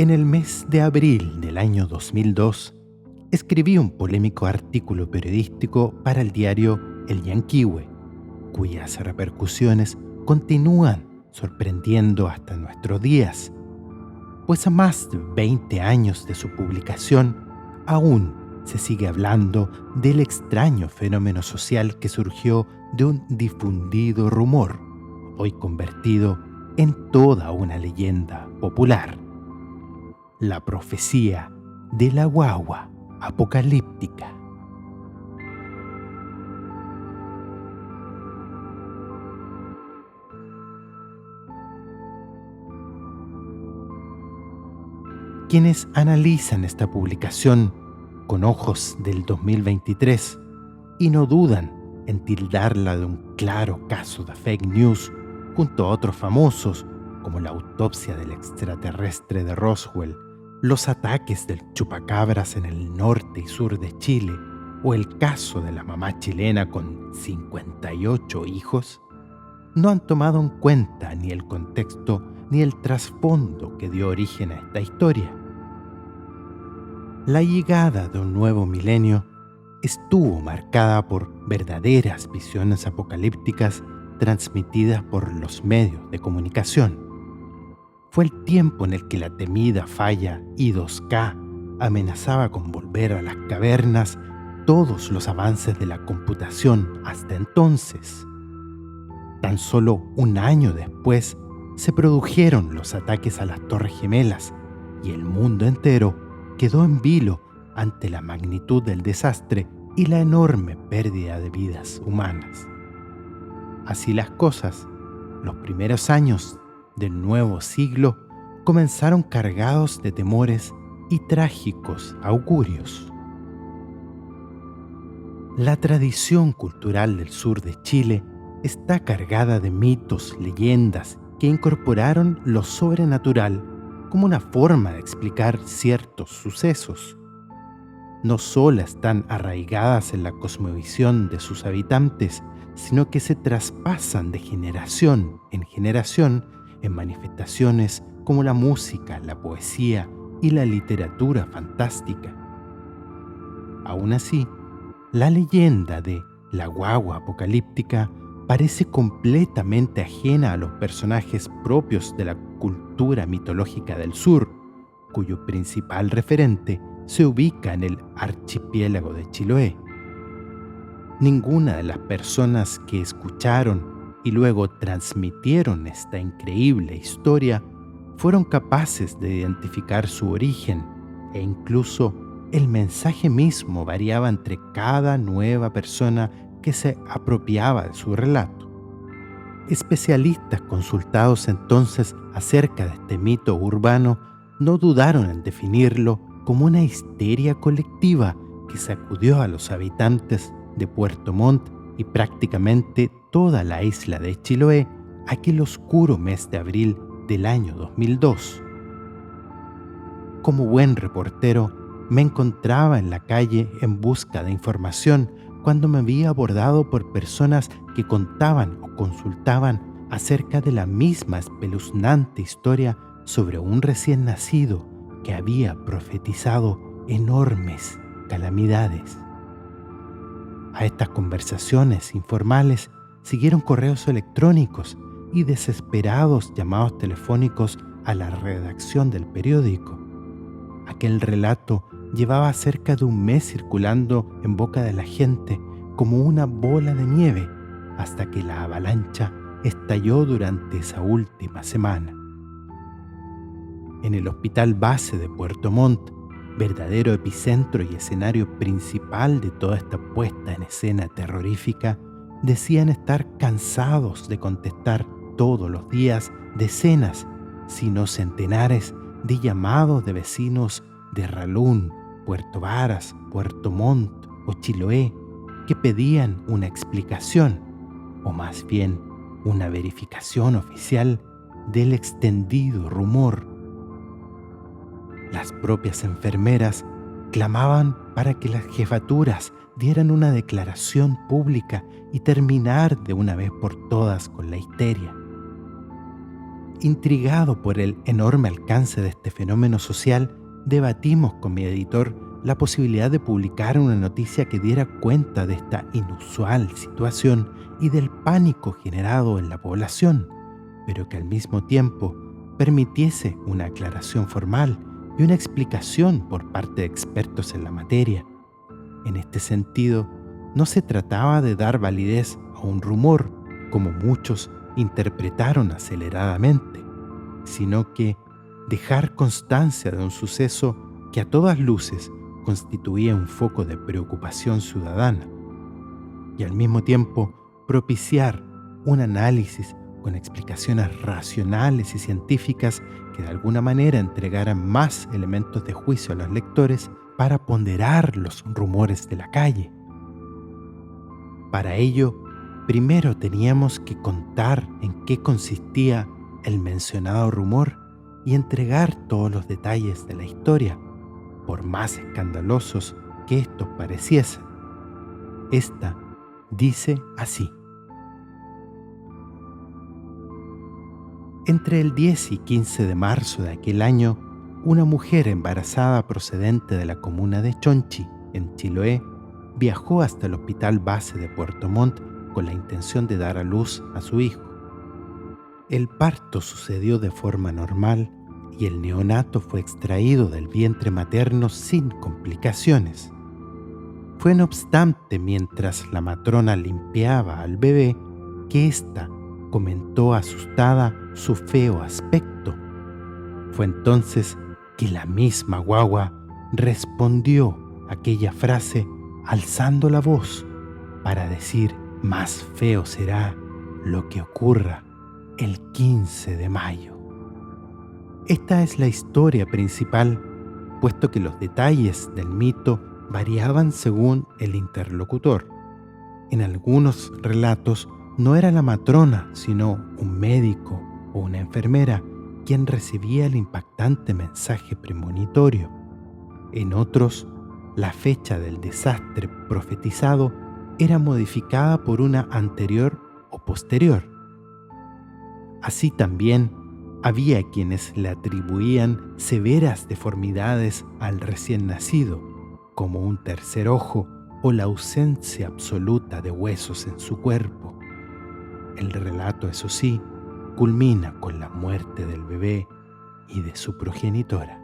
En el mes de abril del año 2002, escribí un polémico artículo periodístico para el diario El Yanquihue, cuyas repercusiones continúan sorprendiendo hasta nuestros días, pues a más de 20 años de su publicación, aún se sigue hablando del extraño fenómeno social que surgió de un difundido rumor, hoy convertido en toda una leyenda popular. La profecía de la guagua apocalíptica. Quienes analizan esta publicación con ojos del 2023 y no dudan en tildarla de un claro caso de fake news junto a otros famosos como la autopsia del extraterrestre de Roswell, los ataques del chupacabras en el norte y sur de Chile o el caso de la mamá chilena con 58 hijos, no han tomado en cuenta ni el contexto ni el trasfondo que dio origen a esta historia. La llegada de un nuevo milenio estuvo marcada por verdaderas visiones apocalípticas transmitidas por los medios de comunicación. Fue el tiempo en el que la temida falla I2K amenazaba con volver a las cavernas todos los avances de la computación hasta entonces. Tan solo un año después se produjeron los ataques a las Torres Gemelas y el mundo entero quedó en vilo ante la magnitud del desastre y la enorme pérdida de vidas humanas. Así las cosas, los primeros años del nuevo siglo comenzaron cargados de temores y trágicos augurios. La tradición cultural del sur de Chile está cargada de mitos, leyendas que incorporaron lo sobrenatural como una forma de explicar ciertos sucesos. No solo están arraigadas en la cosmovisión de sus habitantes, sino que se traspasan de generación en manifestaciones como la música, la poesía y la literatura fantástica. Aún así, la leyenda de la guagua apocalíptica parece completamente ajena a los personajes propios de la cultura mitológica del sur, cuyo principal referente se ubica en el archipiélago de Chiloé. Ninguna de las personas que escucharon y luego transmitieron esta increíble historia fueron capaces de identificar su origen, e incluso el mensaje mismo variaba entre cada nueva persona que se apropiaba de su relato. Especialistas consultados entonces acerca de este mito urbano no dudaron en definirlo como una histeria colectiva que sacudió a los habitantes de Puerto Montt y prácticamente toda la isla de Chiloé aquel oscuro mes de abril del año 2002. Como buen reportero, me encontraba en la calle en busca de información cuando me vi abordado por personas que contaban o consultaban acerca de la misma espeluznante historia sobre un recién nacido que había profetizado enormes calamidades. A estas conversaciones informales siguieron correos electrónicos y desesperados llamados telefónicos a la redacción del periódico. Aquel relato llevaba cerca de un mes circulando en boca de la gente como una bola de nieve hasta que la avalancha estalló durante esa última semana. En el hospital base de Puerto Montt, verdadero epicentro y escenario principal de toda esta puesta en escena terrorífica, decían estar cansados de contestar todos los días decenas, si no centenares, de llamados de vecinos de Ralún, Puerto Varas, Puerto Montt o Chiloé que pedían una explicación, o más bien una verificación oficial del extendido rumor. Las propias enfermeras clamaban para que las jefaturas dieran una declaración pública y terminar de una vez por todas con la histeria. Intrigado por el enorme alcance de este fenómeno social, debatimos con mi editor la posibilidad de publicar una noticia que diera cuenta de esta inusual situación y del pánico generado en la población, pero que al mismo tiempo permitiese una aclaración formal y una explicación por parte de expertos en la materia. En este sentido, no se trataba de dar validez a un rumor, como muchos interpretaron aceleradamente, sino que dejar constancia de un suceso que a todas luces constituía un foco de preocupación ciudadana y al mismo tiempo propiciar un análisis con explicaciones racionales y científicas que de alguna manera entregaran más elementos de juicio a los lectores para ponderar los rumores de la calle. Para ello, primero teníamos que contar en qué consistía el mencionado rumor y entregar todos los detalles de la historia, por más escandalosos que estos pareciesen. Esta dice así: entre el 10 y 15 de marzo de aquel año, una mujer embarazada procedente de la comuna de Chonchi, en Chiloé, viajó hasta el hospital base de Puerto Montt con la intención de dar a luz a su hijo. El parto sucedió de forma normal y el neonato fue extraído del vientre materno sin complicaciones. Fue no obstante mientras la matrona limpiaba al bebé que ésta comentó asustada su feo aspecto. Fue entonces que la misma guagua respondió aquella frase alzando la voz para decir: más feo será lo que ocurra el 15 de mayo. Esta es la historia principal, puesto que los detalles del mito variaban según el interlocutor. En algunos relatos no era la matrona, sino un médico o una enfermera quien recibía el impactante mensaje premonitorio. En otros, la fecha del desastre profetizado era modificada por una anterior o posterior. Así también había quienes le atribuían severas deformidades al recién nacido, como un tercer ojo o la ausencia absoluta de huesos en su cuerpo. El relato, eso sí, culmina con la muerte del bebé y de su progenitora.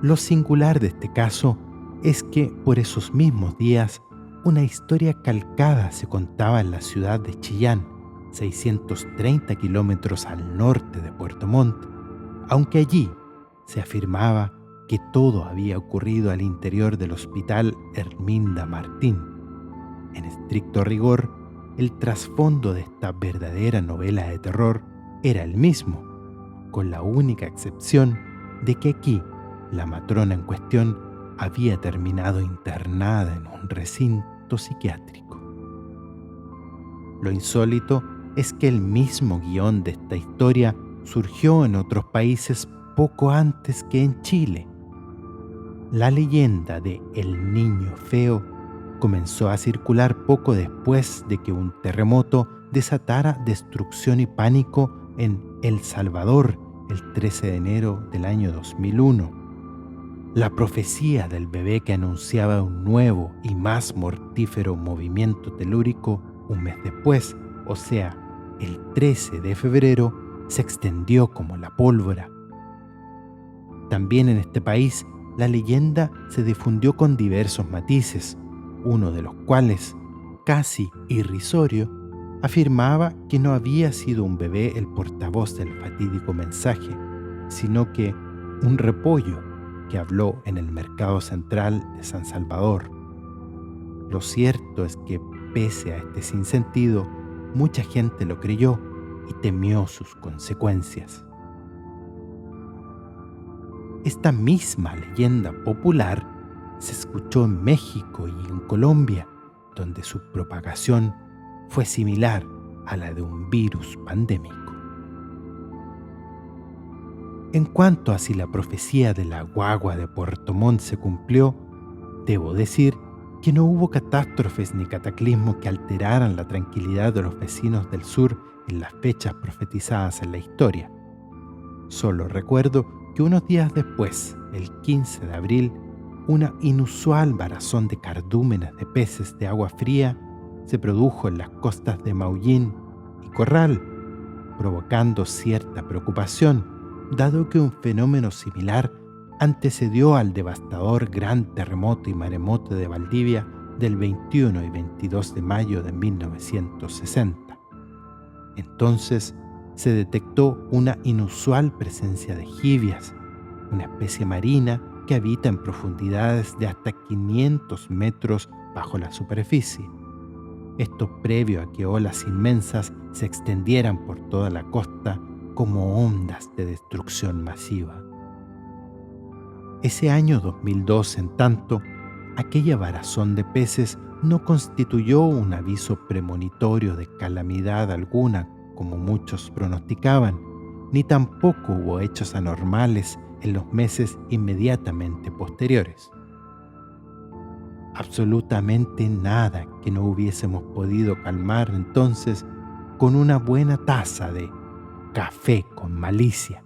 Lo singular de este caso es que por esos mismos días una historia calcada se contaba en la ciudad de Chillán, 630 kilómetros al norte de Puerto Montt, aunque allí se afirmaba que todo había ocurrido al interior del hospital Herminda Martín. En estricto rigor, el trasfondo de esta verdadera novela de terror era el mismo, con la única excepción de que aquí la matrona en cuestión había terminado internada en un recinto psiquiátrico. Lo insólito es que el mismo guión de esta historia surgió en otros países poco antes que en Chile. La leyenda de El Niño Feo comenzó a circular poco después de que un terremoto desatara destrucción y pánico en El Salvador el 13 de enero del año 2001. La profecía del bebé que anunciaba un nuevo y más mortífero movimiento telúrico un mes después, o sea, el 13 de febrero, se extendió como la pólvora. También en este país, la leyenda se difundió con diversos matices, uno de los cuales, casi irrisorio, afirmaba que no había sido un bebé el portavoz del fatídico mensaje, sino que un repollo que habló en el mercado central de San Salvador. Lo cierto es que, pese a este sinsentido, mucha gente lo creyó y temió sus consecuencias. Esta misma leyenda popular se escuchó en México y en Colombia, donde su propagación fue similar a la de un virus pandémico. En cuanto a si la profecía de la guagua de Puerto Montt se cumplió, debo decir que no hubo catástrofes ni cataclismos que alteraran la tranquilidad de los vecinos del sur en las fechas profetizadas en la historia. Solo recuerdo que unos días después, el 15 de abril, una inusual varazón de cardúmenes de peces de agua fría se produjo en las costas de Maullín y Corral, provocando cierta preocupación, dado que un fenómeno similar antecedió al devastador gran terremoto y maremoto de Valdivia del 21 y 22 de mayo de 1960. Entonces se detectó una inusual presencia de jibias, una especie marina que habita en profundidades de hasta 500 metros bajo la superficie. Esto previo a que olas inmensas se extendieran por toda la costa como ondas de destrucción masiva. Ese año 2002, en tanto, aquella varazón de peces no constituyó un aviso premonitorio de calamidad alguna, como muchos pronosticaban, ni tampoco hubo hechos anormales en los meses inmediatamente posteriores. Absolutamente nada que no hubiésemos podido calmar entonces con una buena taza de café con malicia.